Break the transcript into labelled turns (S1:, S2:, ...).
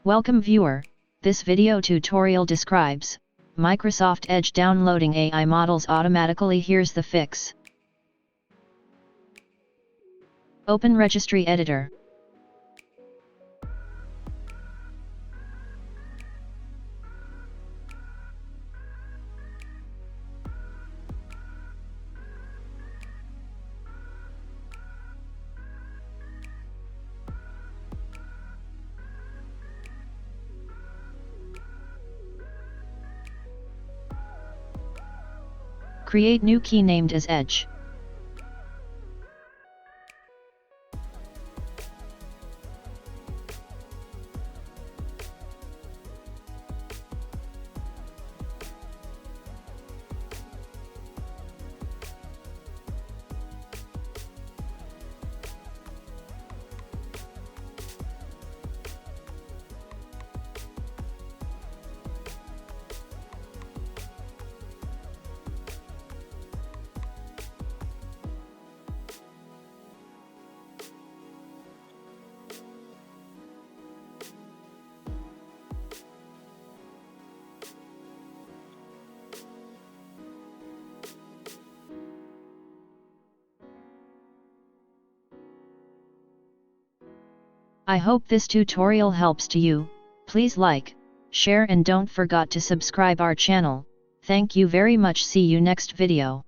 S1: Welcome viewer, this video tutorial describes Microsoft Edge downloading AI models automatically. Here's the fix. Open Registry Editor. Create new key named as Edge. I hope this tutorial helps to you. Please like, share and don't forget to subscribe our channel. Thank you very much. See you next video.